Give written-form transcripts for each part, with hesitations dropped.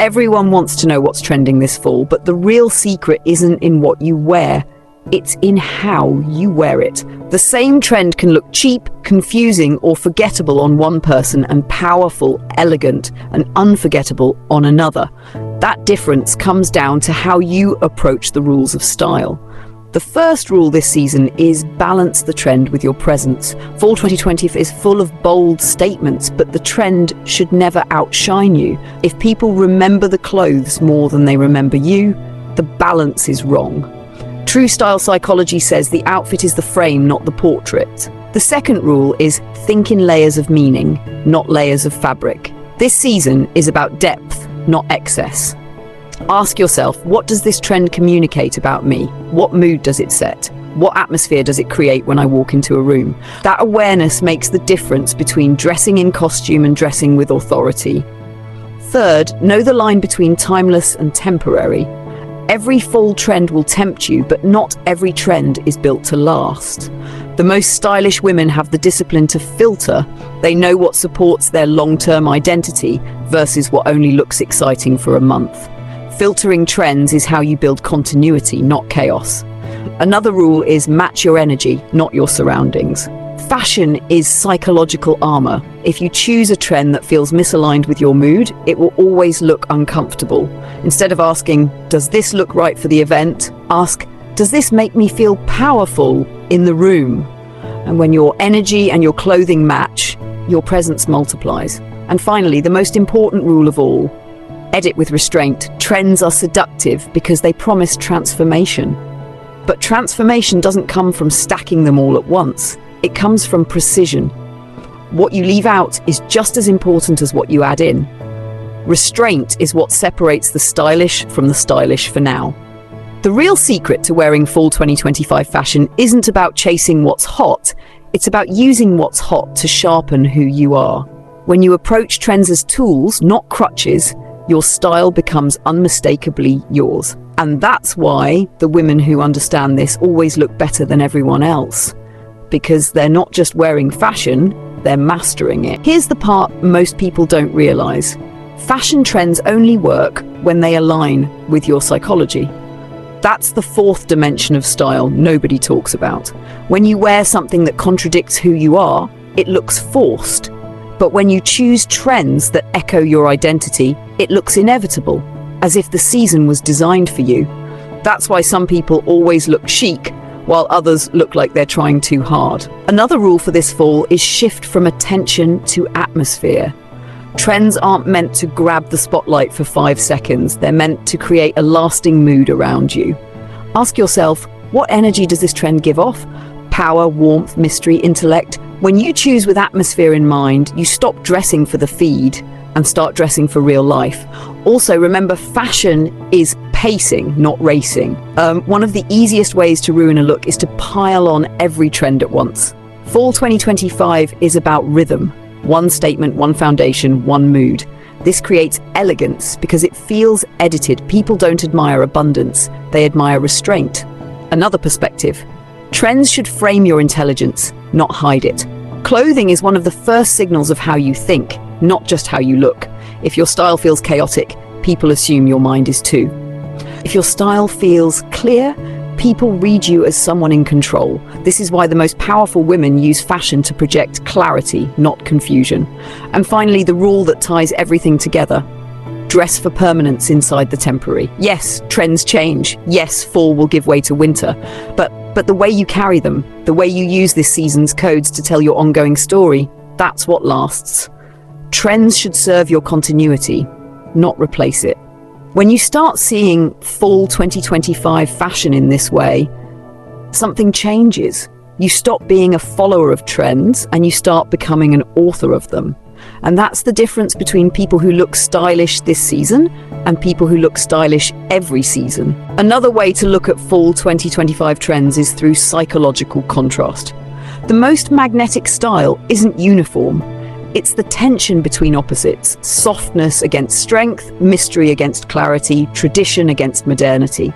Everyone wants to know what's trending this fall, but the real secret isn't in what you wear, it's in how you wear it. The same trend can look cheap, confusing, or forgettable on one person and powerful, elegant, and unforgettable on another. That difference comes down to how you approach the rules of style. The first rule this season is balance the trend with your presence. Fall 2020 is full of bold statements, but the trend should never outshine you. If people remember the clothes more than they remember you, the balance is wrong. True style psychology says the outfit is the frame, not the portrait. The second rule is think in layers of meaning, not layers of fabric. This season is about depth, not excess. Ask yourself, what does this trend communicate about me? What mood does it set? What atmosphere does it create when I walk into a room? That awareness makes the difference between dressing in costume and dressing with authority. Third, know the line between timeless and temporary. Every fall trend will tempt you, but not every trend is built to last. The most stylish women have the discipline to filter. They know what supports their long-term identity versus what only looks exciting for a month. Filtering trends is how you build continuity, not chaos. Another rule is match your energy, not your surroundings. Fashion is psychological armor. If you choose a trend that feels misaligned with your mood, it will always look uncomfortable. Instead of asking, does this look right for the event? Ask, does this make me feel powerful in the room? And when your energy and your clothing match, your presence multiplies. And finally, the most important rule of all, edit with restraint. Trends are seductive because they promise transformation. But transformation doesn't come from stacking them all at once. It comes from precision. What you leave out is just as important as what you add in. Restraint is what separates the stylish from the stylish for now. The real secret to wearing fall 2025 fashion isn't about chasing what's hot. It's about using what's hot to sharpen who you are. When you approach trends as tools, not crutches, your style becomes unmistakably yours. And that's why the women who understand this always look better than everyone else. Because they're not just wearing fashion, they're mastering it. Here's the part most people don't realize. Fashion trends only work when they align with your psychology. That's the fourth dimension of style nobody talks about. When you wear something that contradicts who you are, it looks forced. But when you choose trends that echo your identity, it looks inevitable, as if the season was designed for you. That's why some people always look chic, while others look like they're trying too hard. Another rule for this fall is shift from attention to atmosphere. Trends aren't meant to grab the spotlight for 5 seconds. They're meant to create a lasting mood around you. Ask yourself, what energy does this trend give off? Power, warmth, mystery, intellect? When you choose with atmosphere in mind, you stop dressing for the feed and start dressing for real life. Also, remember, fashion is pacing, not racing. One of the easiest ways to ruin a look is to pile on every trend at once. Fall 2025 is about rhythm. One statement, one foundation, one mood. This creates elegance because it feels edited. People don't admire abundance, they admire restraint. Another perspective. Trends should frame your intelligence, not hide it. Clothing is one of the first signals of how you think, not just how you look. If your style feels chaotic, people assume your mind is too. If your style feels clear, people read you as someone in control. This is why the most powerful women use fashion to project clarity, not confusion. And finally, the rule that ties everything together. Dress for permanence inside the temporary. Yes, trends change. Yes, fall will give way to winter. But the way you carry them, the way you use this season's codes to tell your ongoing story, that's what lasts. Trends should serve your continuity, not replace it. When you start seeing fall 2025 fashion in this way, something changes. You stop being a follower of trends and you start becoming an author of them. And that's the difference between people who look stylish this season and people who look stylish every season. Another way to look at fall 2025 trends is through psychological contrast. The most magnetic style isn't uniform. It's the tension between opposites, softness against strength, mystery against clarity, tradition against modernity.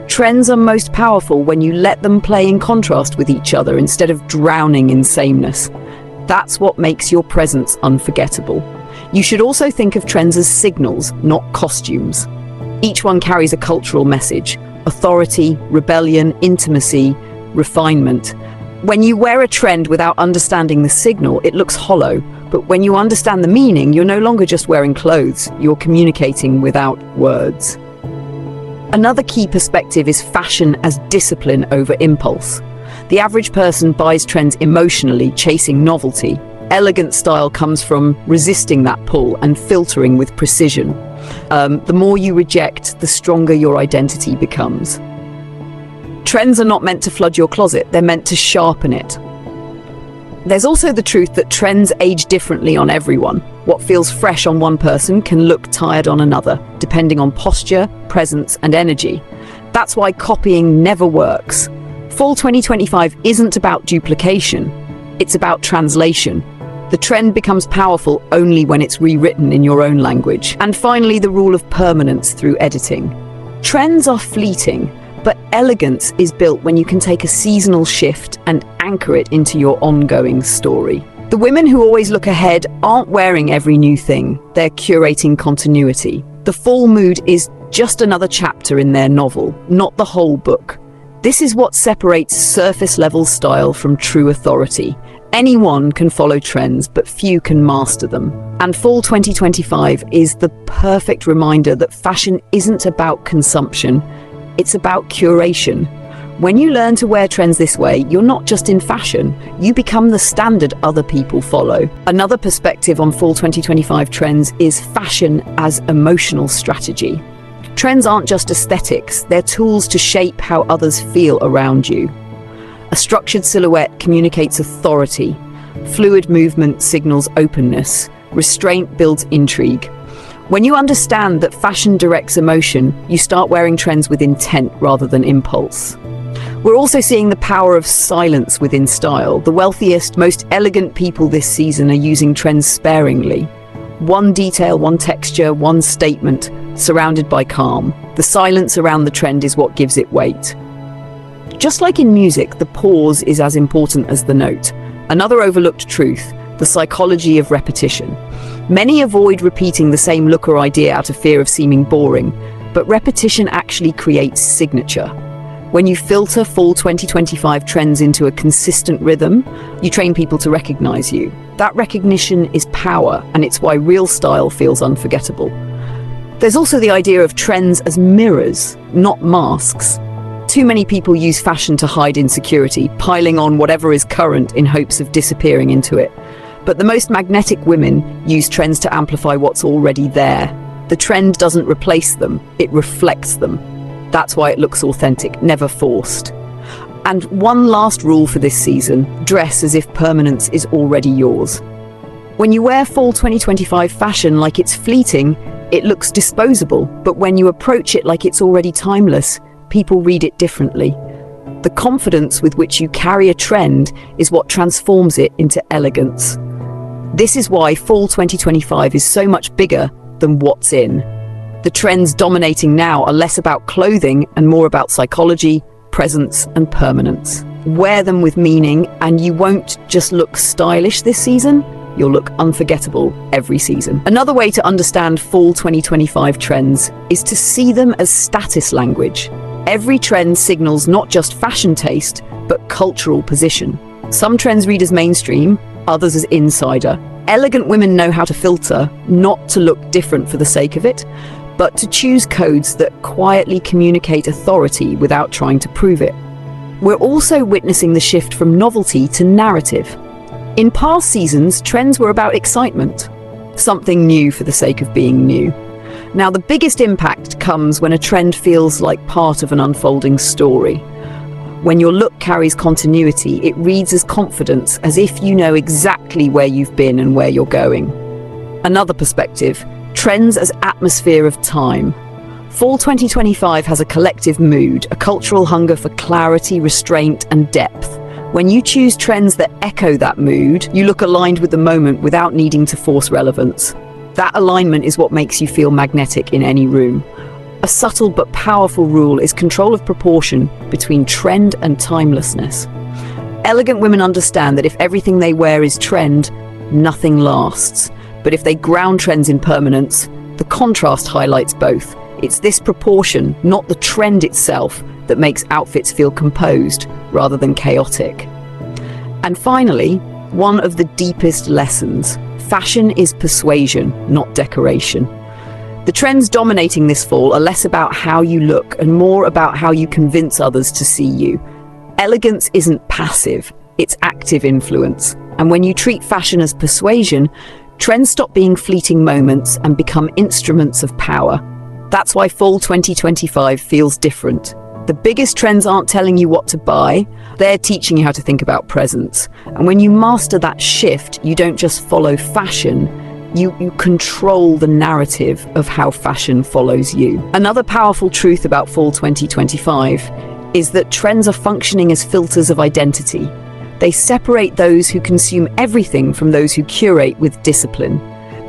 Trends are most powerful when you let them play in contrast with each other instead of drowning in sameness. That's what makes your presence unforgettable. You should also think of trends as signals, not costumes. Each one carries a cultural message: authority, rebellion, intimacy, refinement. When you wear a trend without understanding the signal, it looks hollow. But when you understand the meaning, you're no longer just wearing clothes, you're communicating without words. Another key perspective is fashion as discipline over impulse. The average person buys trends emotionally, chasing novelty. Elegant style comes from resisting that pull and filtering with precision. The more you reject, the stronger your identity becomes. Trends are not meant to flood your closet, they're meant to sharpen it. There's also the truth that trends age differently on everyone. What feels fresh on one person can look tired on another, depending on posture, presence, and energy. That's why copying never works. Fall 2025 isn't about duplication, it's about translation. The trend becomes powerful only when it's rewritten in your own language. And finally, the rule of permanence through editing. Trends are fleeting, but elegance is built when you can take a seasonal shift and anchor it into your ongoing story. The women who always look ahead aren't wearing every new thing, they're curating continuity. The fall mood is just another chapter in their novel, not the whole book. This is what separates surface-level style from true authority. Anyone can follow trends, but few can master them. And fall 2025 is the perfect reminder that fashion isn't about consumption, it's about curation. When you learn to wear trends this way, you're not just in fashion, you become the standard other people follow. Another perspective on fall 2025 trends is fashion as emotional strategy. Trends aren't just aesthetics, they're tools to shape how others feel around you. A structured silhouette communicates authority. Fluid movement signals openness. Restraint builds intrigue. When you understand that fashion directs emotion, you start wearing trends with intent rather than impulse. We're also seeing the power of silence within style. The wealthiest, most elegant people this season are using trends sparingly. One detail, one texture, one statement, surrounded by calm. The silence around the trend is what gives it weight. Just like in music, the pause is as important as the note. Another overlooked truth: the psychology of repetition. Many avoid repeating the same look or idea out of fear of seeming boring, but repetition actually creates signature. When you filter fall 2025 trends into a consistent rhythm, you train people to recognize you. That recognition is power, and it's why real style feels unforgettable. There's also the idea of trends as mirrors, not masks. Too many people use fashion to hide insecurity, piling on whatever is current in hopes of disappearing into it. But the most magnetic women use trends to amplify what's already there. The trend doesn't replace them, it reflects them. That's why it looks authentic, never forced. And one last rule for this season: dress as if permanence is already yours. When you wear fall 2025 fashion like it's fleeting, it looks disposable. But when you approach it like it's already timeless, people read it differently. The confidence with which you carry a trend is what transforms it into elegance. This is why fall 2025 is so much bigger than what's in. The trends dominating now are less about clothing and more about psychology, presence, and permanence. Wear them with meaning, and you won't just look stylish this season, you'll look unforgettable every season. Another way to understand fall 2025 trends is to see them as status language. Every trend signals not just fashion taste, but cultural position. Some trends read as mainstream, others as insider. Elegant women know how to filter, not to look different for the sake of it, but to choose codes that quietly communicate authority without trying to prove it. We're also witnessing the shift from novelty to narrative. In past seasons, trends were about excitement, something new for the sake of being new. Now, the biggest impact comes when a trend feels like part of an unfolding story. When your look carries continuity, it reads as confidence, as if you know exactly where you've been and where you're going. Another perspective: trends as atmosphere of time. Fall 2025 has a collective mood, a cultural hunger for clarity, restraint, and depth. When you choose trends that echo that mood, you look aligned with the moment without needing to force relevance. That alignment is what makes you feel magnetic in any room. A subtle but powerful rule is control of proportion between trend and timelessness. Elegant women understand that if everything they wear is trend, nothing lasts. But if they ground trends in permanence, the contrast highlights both. It's this proportion, not the trend itself, that makes outfits feel composed rather than chaotic. And finally, one of the deepest lessons: fashion is persuasion, not decoration. The trends dominating this fall are less about how you look and more about how you convince others to see you. Elegance isn't passive, it's active influence. And when you treat fashion as persuasion, trends stop being fleeting moments and become instruments of power. That's why fall 2025 feels different. The biggest trends aren't telling you what to buy, they're teaching you how to think about presence. And when you master that shift, you don't just follow fashion, you control the narrative of how fashion follows you. Another powerful truth about fall 2025 is that trends are functioning as filters of identity. They separate those who consume everything from those who curate with discipline.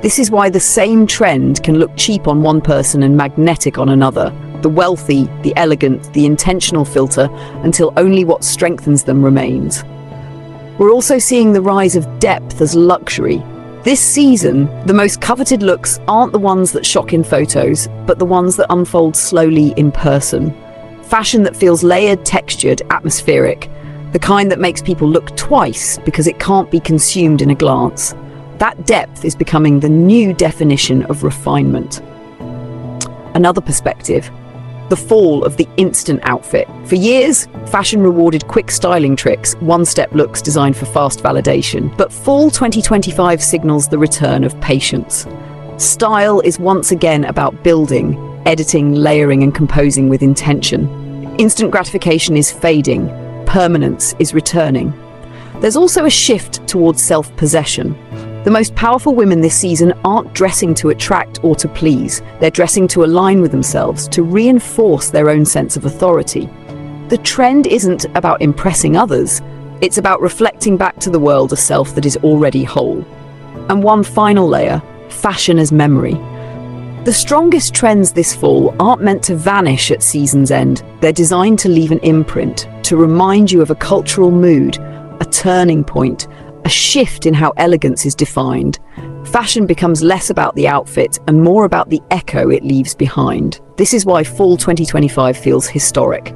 This is why the same trend can look cheap on one person and magnetic on another. The wealthy, the elegant, the intentional filter, until only what strengthens them remains. We're also seeing the rise of depth as luxury. This season, the most coveted looks aren't the ones that shock in photos, but the ones that unfold slowly in person. Fashion that feels layered, textured, atmospheric. The kind that makes people look twice because it can't be consumed in a glance. That depth is becoming the new definition of refinement. Another perspective: the fall of the instant outfit. For years, fashion rewarded quick styling tricks, one-step looks designed for fast validation. But fall 2025 signals the return of patience. Style is once again about building, editing, layering, and composing with intention. Instant gratification is fading. Permanence is returning. There's also a shift towards self-possession. The most powerful women this season aren't dressing to attract or to please. They're dressing to align with themselves, to reinforce their own sense of authority. The trend isn't about impressing others. It's about reflecting back to the world a self that is already whole. And one final layer: fashion as memory. The strongest trends this fall aren't meant to vanish at season's end. They're designed to leave an imprint, to remind you of a cultural mood, a turning point, a shift in how elegance is defined. Fashion becomes less about the outfit and more about the echo it leaves behind. This is why fall 2025 feels historic.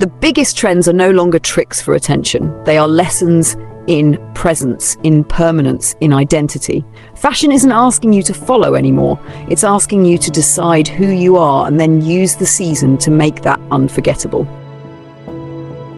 The biggest trends are no longer tricks for attention. They are lessons in presence, in permanence, in identity. Fashion isn't asking you to follow anymore. It's asking you to decide who you are and then use the season to make that unforgettable.